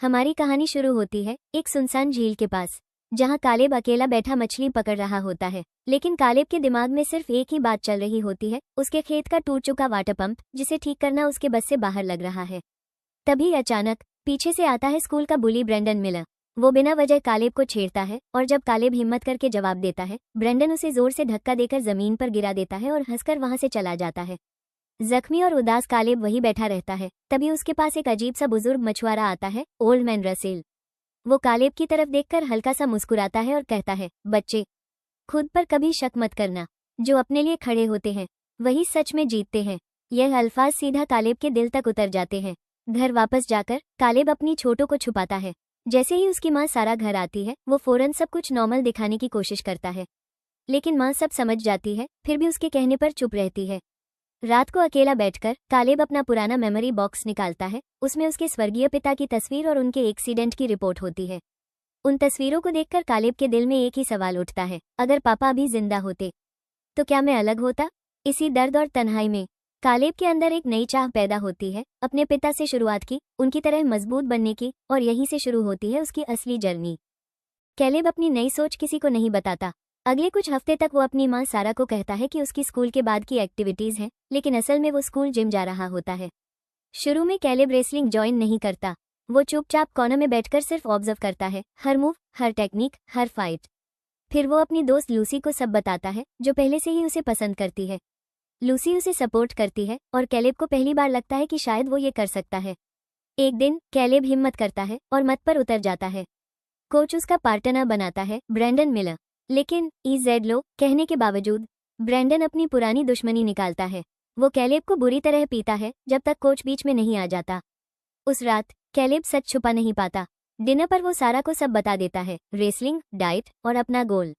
हमारी कहानी शुरू होती है एक सुनसान झील के पास, जहां कालेब अकेला बैठा मछली पकड़ रहा होता है। लेकिन कालेब के दिमाग में सिर्फ एक ही बात चल रही होती है, उसके खेत का टूट चुका वाटर पंप, जिसे ठीक करना उसके बस से बाहर लग रहा है। तभी अचानक पीछे से आता है स्कूल का बुली ब्रेंडन मिलर। वो बिना वजह कालेब को छेड़ता है और जब कालेब हिम्मत करके जवाब देता है, ब्रेंडन उसे जोर से धक्का देकर जमीन पर गिरा देता है और हंसकर वहां से चला जाता है। जख्मी और उदास कालेब वहीं बैठा रहता है। तभी उसके पास एक अजीब सा बुजुर्ग मछुआरा आता है, ओल्ड मैन रसेल। वो कालेब की तरफ देखकर हल्का सा मुस्कुराता है और कहता है, बच्चे, खुद पर कभी शक मत करना। जो अपने लिए खड़े होते हैं वही सच में जीतते हैं। यह अल्फाज सीधा कालेब के दिल तक उतर जाते हैं। घर वापस जाकर कालेब अपनी छोटों को छुपाता है। जैसे ही उसकी माँ सारा घर आती है, वो फौरन सब कुछ नॉर्मल दिखाने की कोशिश करता है। लेकिन माँ सब समझ जाती है, फिर भी उसके कहने पर चुप रहती है। रात को अकेला बैठकर कालेब अपना पुराना मेमोरी बॉक्स निकालता है। उसमें उसके स्वर्गीय पिता की तस्वीर और उनके एक्सीडेंट की रिपोर्ट होती है। उन तस्वीरों को देखकर कालेब के दिल में एक ही सवाल उठता है, अगर पापा अभी जिंदा होते तो क्या मैं अलग होता? इसी दर्द और तन्हाई में कालेब के अंदर एक नई चाह पैदा होती है, अपने पिता से शुरुआत की, उनकी तरह मजबूत बनने की, और यहीं से शुरू होती है उसकी असली जर्नी। कैलेब अपनी नई सोच किसी को नहीं बताता। अगले कुछ हफ्ते तक वो अपनी माँ सारा को कहता है कि उसकी स्कूल के बाद की एक्टिविटीज हैं, लेकिन असल में वो स्कूल जिम जा रहा होता है। शुरू में कैलेब रेसलिंग ज्वाइन नहीं करता। वो चुपचाप कॉर्नर में बैठकर सिर्फ ऑब्जर्व करता है, हर मूव, हर टेक्निक, हर फाइट। फिर वो अपनी दोस्त लूसी को सब बताता है, जो पहले से ही उसे पसंद करती है। लूसी उसे सपोर्ट करती है और कैलेब को पहली बार लगता है कि शायद वो ये कर सकता है। एक दिन कैलेब हिम्मत करता है और मत पर उतर जाता है। कोच उसका पार्टनर बनाता है, ब्रेंडन मिलर। लेकिन लो कहने के बावजूद ब्रेंडन अपनी पुरानी दुश्मनी निकालता है। वो कैलेब को बुरी तरह पीता है जब तक कोच बीच में नहीं आ जाता। उस रात कैलेब सच छुपा नहीं पाता। डिनर पर वो सारा को सब बता देता है, रेसलिंग, डाइट और अपना गोल।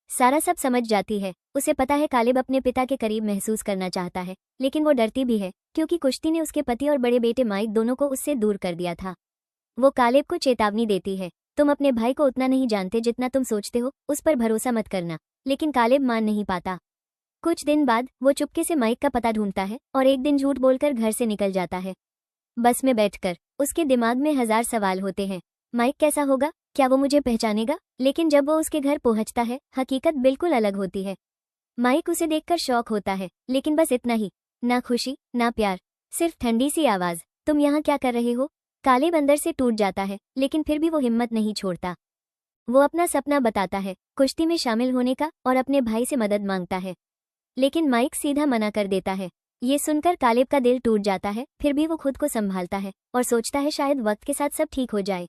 सारा सब समझ जाती है। उसे पता है कालेब अपने पिता के करीब महसूस करना चाहता है, लेकिन वो डरती भी है, क्योंकि कुश्ती ने उसके पति और बड़े बेटे माइक दोनों को उससे दूर कर दिया था। वो कालेब को चेतावनी देती है, तुम अपने भाई को उतना नहीं जानते जितना तुम सोचते हो, उस पर भरोसा मत करना। लेकिन कालेब मान नहीं पाता। कुछ दिन बाद वो चुपके से माइक का पता ढूंढता है और एक दिन झूठ बोलकर घर से निकल जाता है। बस में बैठकर उसके दिमाग में हजार सवाल होते हैं। माइक कैसा होगा? क्या वो मुझे पहचानेगा? लेकिन जब वो उसके घर पहुंचता है, हकीकत बिल्कुल अलग होती है। माइक उसे देखकर शॉक होता है, लेकिन बस इतना ही। ना खुशी, ना प्यार, सिर्फ ठंडी सी आवाज, तुम यहाँ क्या कर रहे हो? कालेब अंदर से टूट जाता है, लेकिन फिर भी वो हिम्मत नहीं छोड़ता। वो अपना सपना बताता है, कुश्ती में शामिल होने का, और अपने भाई से मदद मांगता है। लेकिन माइक सीधा मना कर देता है। ये सुनकर कालेब का दिल टूट जाता है, फिर भी वो खुद को संभालता है और सोचता है शायद वक्त के साथ सब ठीक हो जाए।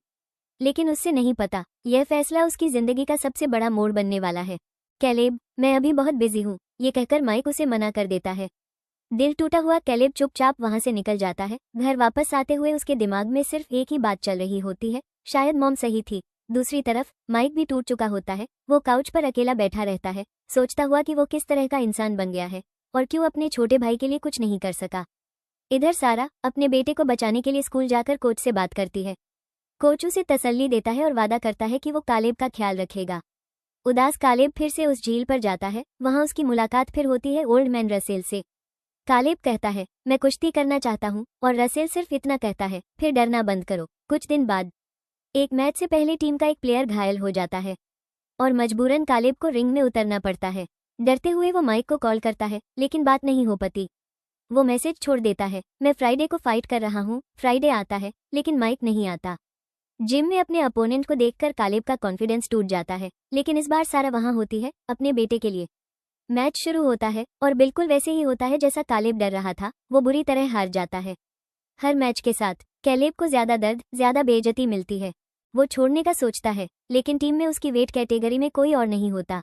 लेकिन उससे नहीं पता, यह फैसला उसकी जिंदगी का सबसे बड़ा मोड़ बनने वाला है। कैलेब, मैं अभी बहुत बिजी हूँ, ये कहकर माइक उसे मना कर देता है। दिल टूटा हुआ कैलेब चुपचाप वहां से निकल जाता है। घर वापस आते हुए उसके दिमाग में सिर्फ एक ही बात चल रही होती है, शायद मॉम सही थी। दूसरी तरफ माइक भी टूट चुका होता है। वो काउच पर अकेला बैठा रहता है, सोचता हुआ कि वो किस तरह का इंसान बन गया है और क्यों अपने छोटे भाई के लिए कुछ नहीं कर सका। इधर सारा अपने बेटे को बचाने के लिए स्कूल जाकर कोच से बात करती है। कोच उसे तसल्ली देता है और वादा करता है कि वो कालेब का ख्याल रखेगा। उदास कालेब फिर से उस झील पर जाता है। वहां उसकी मुलाकात फिर होती है ओल्ड मैन रसेल से। कालेब कहता है, मैं कुश्ती करना चाहता हूँ, और रसेल सिर्फ इतना कहता है, फिर डरना बंद करो। कुछ दिन बाद एक मैच से पहले टीम का एक प्लेयर घायल हो जाता है और मजबूरन कालेब को रिंग में उतरना पड़ता है। डरते हुए वो माइक को कॉल करता है, लेकिन बात नहीं हो पाती। वो मैसेज छोड़ देता है, मैं फ्राइडे को फाइट कर रहा हूँ। फ्राइडे आता है, लेकिन माइक नहीं आता। जिम में अपने अपोनेंट को देखकर कालेब का कॉन्फिडेंस टूट जाता है, लेकिन इस बार सारा वहां होती है अपने बेटे के लिए। मैच शुरू होता है और बिल्कुल वैसे ही होता है जैसा कालेब डर रहा था। वो बुरी तरह हार जाता है। हर मैच के साथ कैलेब को ज्यादा दर्द, ज्यादा बेइज्जती मिलती है। वो छोड़ने का सोचता है, लेकिन टीम में उसकी वेट कैटेगरी में कोई और नहीं होता।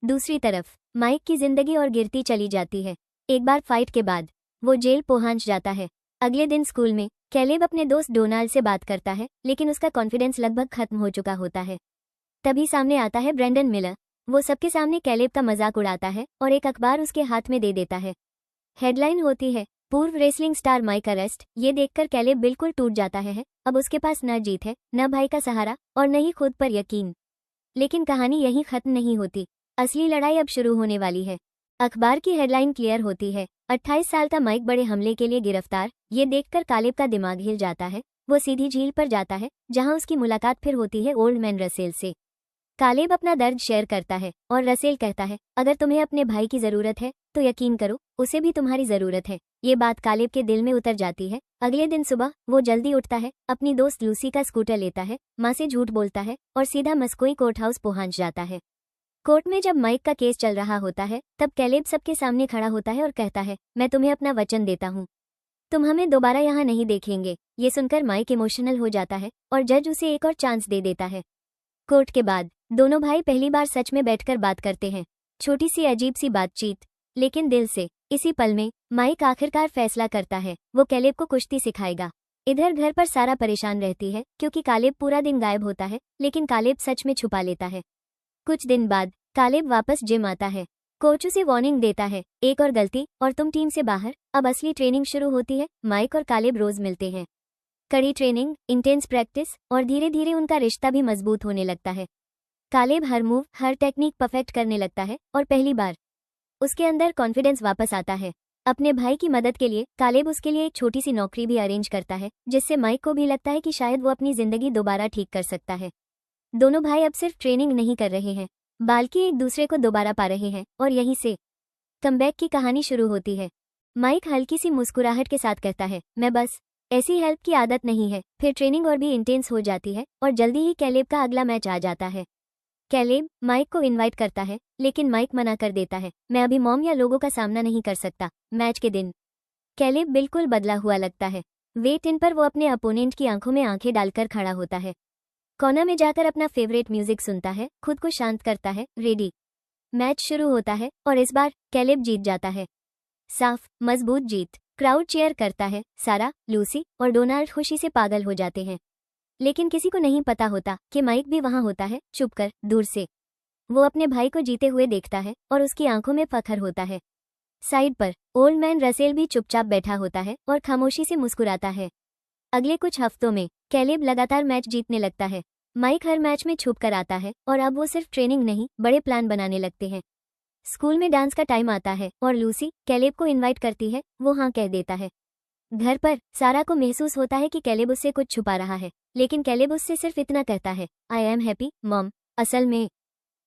दूसरी तरफ माइक की जिंदगी और गिरती चली जाती है। एक बार फाइट के बाद वो जेल पहुंच जाता है। अगले दिन स्कूल में कैलेब अपने दोस्त डोनाल्ड से बात करता है, लेकिन उसका कॉन्फिडेंस लगभग खत्म हो चुका होता है। तभी सामने आता है ब्रेंडन मिलर। वो सबके सामने कैलेब का मजाक उड़ाता है और एक अखबार उसके हाथ में दे देता है। हेडलाइन होती है, पूर्व रेसलिंग स्टार माइक अरेस्ट। ये देखकर कैलेब बिल्कुल टूट जाता है। अब उसके पास न जीत है, न भाई का सहारा, और न ही खुद पर यकीन। लेकिन कहानी यहीं खत्म नहीं होती। असली लड़ाई अब शुरू होने वाली है। अखबार की हेडलाइन क्लियर होती है, 28 साल का माइक बड़े हमले के लिए गिरफ्तार। ये देखकर कालेब का दिमाग हिल जाता है। वो सीधी झील पर जाता है, जहाँ उसकी मुलाकात फिर होती है ओल्ड मैन रसेल से। कालेब अपना दर्द शेयर करता है और रसेल कहता है, अगर तुम्हें अपने भाई की जरूरत है तो यकीन करो, उसे भी तुम्हारी जरूरत है। ये बात कालेब के दिल में उतर जाती है। अगले दिन सुबह वो जल्दी उठता है, अपनी दोस्त लूसी का स्कूटर लेता है, माँ से झूठ बोलता है और सीधा मस्कोई कोर्ट हाउस पहुंच जाता है। कोर्ट में जब माइक का केस चल रहा होता है, तब कैलेब सबके सामने खड़ा होता है और कहता है, मैं तुम्हें अपना वचन देता हूँ, तुम हमें दोबारा यहाँ नहीं देखेंगे। ये सुनकर माइक इमोशनल हो जाता है और जज उसे एक और चांस दे देता है। कोर्ट के बाद दोनों भाई पहली बार सच में बैठकर बात करते हैं। छोटी सी अजीब सी बातचीत, लेकिन दिल से। इसी पल में माइक आखिरकार फैसला करता है, वो कैलेब को कुश्ती सिखाएगा। इधर घर पर सारा परेशान रहती है क्योंकि कालेब पूरा दिन गायब होता है, लेकिन कालेब सच में छुपा लेता है। कुछ दिन बाद कालेब वापस जिम आता है। कोच उसे वार्निंग देता है, एक और गलती और तुम टीम से बाहर। अब असली ट्रेनिंग शुरू होती है। माइक और कालेब रोज मिलते हैं। कड़ी ट्रेनिंग, इंटेंस प्रैक्टिस और धीरे धीरे उनका रिश्ता भी मजबूत होने लगता है। कालेब हर मूव, हर टेक्निक परफेक्ट करने लगता है और पहली बार उसके अंदर कॉन्फिडेंस वापस आता है। अपने भाई की मदद के लिए कालेब उसके लिए एक छोटी सी नौकरी भी अरेंज करता है, जिससे माइक को भी लगता है कि शायद वो अपनी जिंदगी दोबारा ठीक कर सकता है। दोनों भाई अब सिर्फ ट्रेनिंग नहीं कर रहे हैं, बल्कि एक दूसरे को दोबारा पा रहे हैं और यहीं से कमबैक की कहानी शुरू होती है। माइक हल्की सी मुस्कुराहट के साथ कहता है, मैं बस ऐसी हेल्प की आदत नहीं है। फिर ट्रेनिंग और भी इंटेंस हो जाती है और जल्दी ही कैलेब का अगला मैच आ जाता है। कैलेब माइक को इनवाइट करता है, लेकिन माइक मना कर देता है, मैं अभी मॉम या लोगों का सामना नहीं कर सकता। मैच के दिन कैलेब बिल्कुल बदला हुआ लगता है। वेट इन पर वो अपने अपोनेंट की आंखों में आंखें डालकर खड़ा होता है। कोना में जाकर अपना फेवरेट म्यूजिक सुनता है, खुद को शांत करता है, रेडी। मैच शुरू होता है और इस बार कैलेब जीत जाता है। साफ, मजबूत जीत। क्राउड चीयर करता है। सारा, लूसी और डोनाल्ड खुशी से पागल हो जाते हैं। लेकिन किसी को नहीं पता होता कि माइक भी वहां होता है, चुपकर, दूर से। वो अपने भाई को जीते हुए देखता है और उसकी आंखों में फख्र होता है। साइड पर ओल्ड मैन रसेल भी चुपचाप बैठा होता है और खामोशी से मुस्कुराता है। अगले कुछ हफ्तों में कैलेब लगातार मैच जीतने लगता है। माइक हर मैच में छुप कर आता है और अब वो सिर्फ ट्रेनिंग नहीं, बड़े प्लान बनाने लगते हैं। स्कूल में डांस का टाइम आता है और लूसी कैलेब को इनवाइट करती है, वो हाँ कह देता है। घर पर सारा को महसूस होता है कि कैलेब उससे कुछ छुपा रहा है, लेकिन कैलेब उससे सिर्फ इतना कहता है, आई एम हैप्पी मॉम। असल में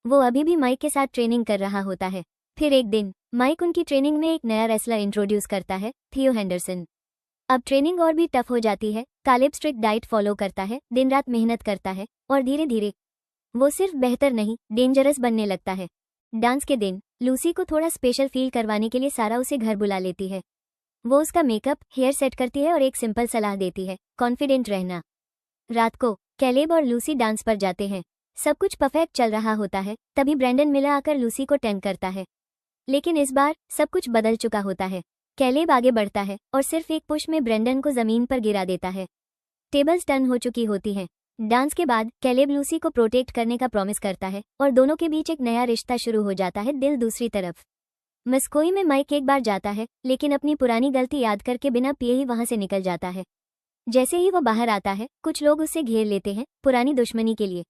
वो अभी भी माइक के साथ ट्रेनिंग कर रहा होता है। फिर एक दिन माइक उनकी ट्रेनिंग में एक नया रेसलर इंट्रोड्यूस करता है, थियो हेंडरसन। अब ट्रेनिंग और भी टफ हो जाती है। कालेब स्ट्रिक्ट डाइट फॉलो करता है, दिन रात मेहनत करता है और धीरे धीरे वो सिर्फ बेहतर नहीं, डेंजरस बनने लगता है। डांस के दिन लूसी को थोड़ा स्पेशल फील करवाने के लिए सारा उसे घर बुला लेती है। वो उसका मेकअप, हेयर सेट करती है और एक सिंपल सलाह देती है, कॉन्फिडेंट रहना। रात को कैलेब और लूसी डांस पर जाते हैं। सब कुछ परफेक्ट चल रहा होता है, तभी ब्रेंडन मिलर आकर लूसी को टैंक करता है। लेकिन इस बार सब कुछ बदल चुका होता है। कैलेब आगे बढ़ता है और सिर्फ एक पुश में ब्रेंडन को जमीन पर गिरा देता है। टेबल्स टर्न हो चुकी होती हैं। डांस के बाद कैलेब लूसी को प्रोटेक्ट करने का प्रॉमिस करता है और दोनों के बीच एक नया रिश्ता शुरू हो जाता है। दिल दूसरी तरफ मस्कोई में माइक एक बार जाता है, लेकिन अपनी पुरानी गलती याद करके बिना पिए ही वहां से निकल जाता है। जैसे ही वो बाहर आता है, कुछ लोग उसे घेर लेते हैं, पुरानी दुश्मनी के लिए।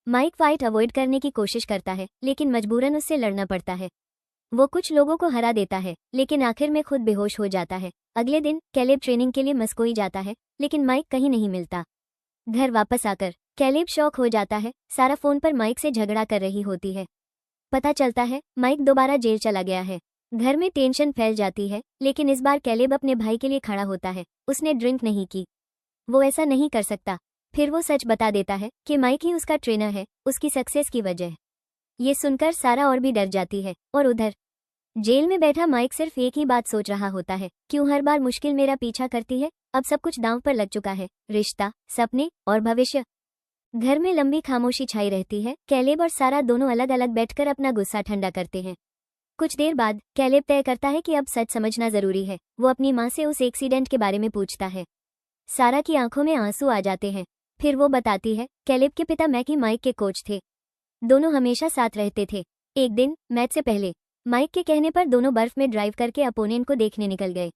माइक फाइट अवॉइड करने की कोशिश करता है, लेकिन मजबूरन उससे लड़ना पड़ता है। वो कुछ लोगों को हरा देता है, लेकिन आखिर में खुद बेहोश हो जाता है। अगले दिन कैलेब ट्रेनिंग के लिए मस्कोई जाता है, लेकिन माइक कहीं नहीं मिलता। घर वापस आकर कैलेब शॉक हो जाता है। सारा फोन पर माइक से झगड़ा कर रही होती है। पता चलता है माइक दोबारा जेल चला गया है। घर में टेंशन फैल जाती है, लेकिन इस बार कैलेब अपने भाई के लिए खड़ा होता है। उसने ड्रिंक नहीं की, वो ऐसा नहीं कर सकता। फिर वो सच बता देता है कि माइक ही उसका ट्रेनर है, उसकी सक्सेस की वजह। ये सुनकर सारा और भी डर जाती है। और उधर जेल में बैठा माइक सिर्फ एक ही बात सोच रहा होता है, क्यों हर बार मुश्किल मेरा पीछा करती है। अब सब कुछ दांव पर लग चुका है, रिश्ता, सपने और भविष्य। घर में लंबी खामोशी छाई रहती है। कैलेब और सारा दोनों अलग अलग बैठकर अपना गुस्सा ठंडा करते हैं। कुछ देर बाद कैलेब तय करता है कि अब सच समझना जरूरी है। वो अपनी माँ से उस एक्सीडेंट के बारे में पूछता है। सारा की आंखों में आंसू आ जाते हैं। फिर वो बताती है, कैलेब के पिता मैकी माइक के कोच थे। दोनों हमेशा साथ रहते थे। एक दिन मैच से पहले माइक के कहने पर दोनों बर्फ में ड्राइव करके अपोनेंट को देखने निकल गए,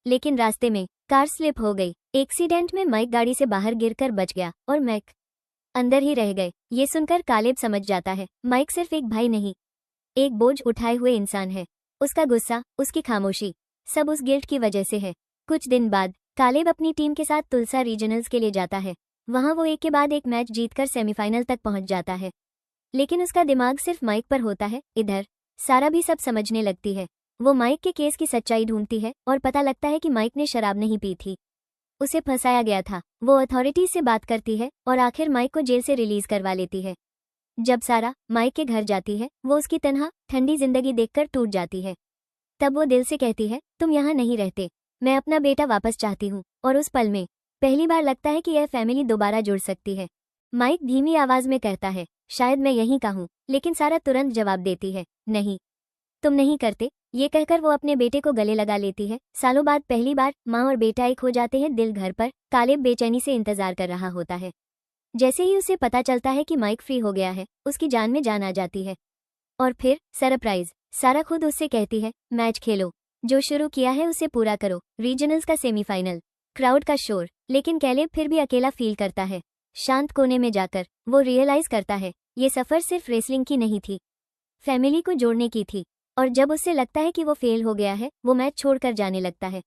लेकिन रास्ते में कार स्लिप हो गई। एक्सीडेंट में माइक गाड़ी से बाहर गिरकर बच गया और मैक अंदर ही रह गए। ये सुनकर कालेब समझ जाता है, माइक सिर्फ एक भाई नहीं, एक बोझ उठाए हुए इंसान है। उसका गुस्सा, उसकी खामोशी, सब उस गिल्ट की वजह से है। कुछ दिन बाद कालेब अपनी टीम के साथ तुलसा रीजनल्स के लिए जाता है। वहां वो एक के बाद एक मैच जीतकर सेमीफाइनल तक पहुंच जाता है, लेकिन उसका दिमाग सिर्फ माइक पर होता है। इधर सारा भी सब समझने लगती है। वो माइक के केस की सच्चाई ढूंढती है और पता लगता है कि माइक ने शराब नहीं पी थी, उसे फंसाया गया था। वो अथॉरिटीज से बात करती है और आखिर माइक को जेल से रिलीज करवा लेती है। जब सारा माइक के घर जाती है, वो उसकी तन्हा ठंडी जिंदगी देखकर टूट जाती है। तब वो दिल से कहती है, तुम यहाँ नहीं रहते, मैं अपना बेटा वापस चाहती हूँ। और उस पल में पहली बार लगता है कि यह फैमिली दोबारा जुड़ सकती है। माइक धीमी आवाज में कहता है, शायद मैं यहीं का हूँ, लेकिन सारा तुरंत जवाब देती है, नहीं, तुम नहीं करते। ये कहकर वो अपने बेटे को गले लगा लेती है। सालों बाद पहली बार माँ और बेटा एक हो जाते हैं दिल घर पर। कालेब बेचैनी से इंतजार कर रहा होता है। जैसे ही उसे पता चलता है कि माइक फ्री हो गया है, उसकी जान में जान आ जाती है। और फिर सरप्राइज, सारा खुद उससे कहती है, मैच खेलो, जो शुरू किया है उसे पूरा करो। रीजनल्स का सेमीफाइनल, क्राउड का शोर, लेकिन कैलेब फिर भी अकेला फील करता है। शांत कोने में जाकर वो रियलाइज करता है, ये सफर सिर्फ रेसलिंग की नहीं थी, फैमिली को जोड़ने की थी। और जब उसे लगता है कि वो फेल हो गया है, वो मैच छोड़कर जाने लगता है।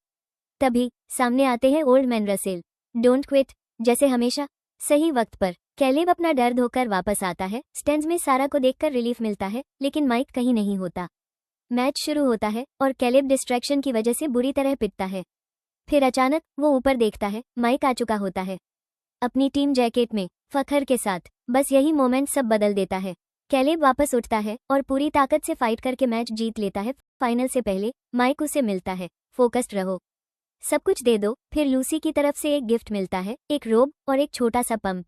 तभी सामने आते हैं old man Russell. Don't quit, जैसे हमेशा सही वक्त पर कैलेब अपना डर धोकर वापस आता है। स्टैंड्स में सारा को देखकर रिलीफ मिलता है, लेकिन माइक कहीं नहीं होता। मैच शुरू होता है और कैलेब डिस्ट्रैक्शन की वजह से बुरी तरह पिटता है। फिर अचानक वो ऊपर देखता है, माइक आ चुका होता है, अपनी टीम जैकेट में, फखर के साथ। बस यही मोमेंट सब बदल देता है। कैलेब वापस उठता है और पूरी ताकत से फाइट करके मैच जीत लेता है। फाइनल से पहले माइक उसे मिलता है, फोकस्ड रहो, सब कुछ दे दो। फिर लूसी की तरफ से एक गिफ्ट मिलता है, एक रोब और एक छोटा सा पंप।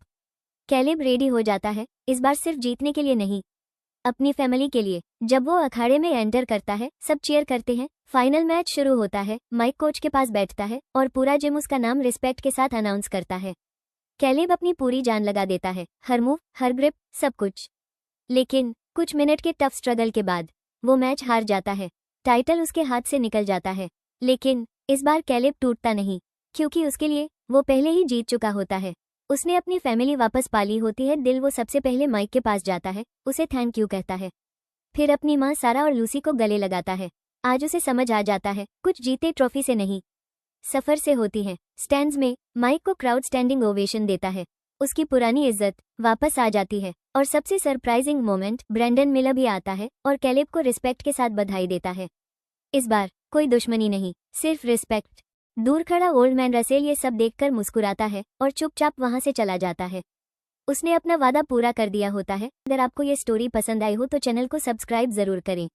कैलेब रेडी हो जाता है, इस बार सिर्फ जीतने के लिए नहीं, अपनी फैमिली के लिए। जब वो अखाड़े में एंटर करता है, सब चीयर करते हैं। फाइनल मैच शुरू होता है। माइक कोच के पास बैठता है और पूरा जिम उसका नाम रिस्पेक्ट के साथ अनाउंस करता है। कैलेब अपनी पूरी जान लगा देता है, हर मूव, हर ग्रिप, सब कुछ। लेकिन कुछ मिनट के टफ स्ट्रगल के बाद वो मैच हार जाता है। टाइटल उसके हाथ से निकल जाता है। लेकिन इस बार कैलेब टूटता नहीं, क्योंकि उसके लिए वो पहले ही जीत चुका होता है। उसने अपनी फैमिली वापस पाली होती है। दिल वो सबसे पहले माइक के पास जाता है, उसे थैंक यू कहता है। फिर अपनी माँ सारा और लूसी को गले लगाता है। आज उसे समझ आ जाता है, कुछ जीते ट्रॉफी से नहीं, सफर से होती है। स्टैंड्स में माइक को क्राउड स्टैंडिंग ओवेशन देता है। उसकी पुरानी इज्जत वापस आ जाती है। और सबसे सरप्राइजिंग मोमेंट, ब्रेंडन मिलर भी आता है और कैलेब को रिस्पेक्ट के साथ बधाई देता है। इस बार कोई दुश्मनी नहीं, सिर्फ रिस्पेक्ट। दूर खड़ा ओल्ड मैन रसेल ये सब देखकर मुस्कुराता है और चुपचाप वहां से चला जाता है। उसने अपना वादा पूरा कर दिया होता है। अगर आपको ये स्टोरी पसंद आई हो तो चैनल को सब्सक्राइब जरूर करें।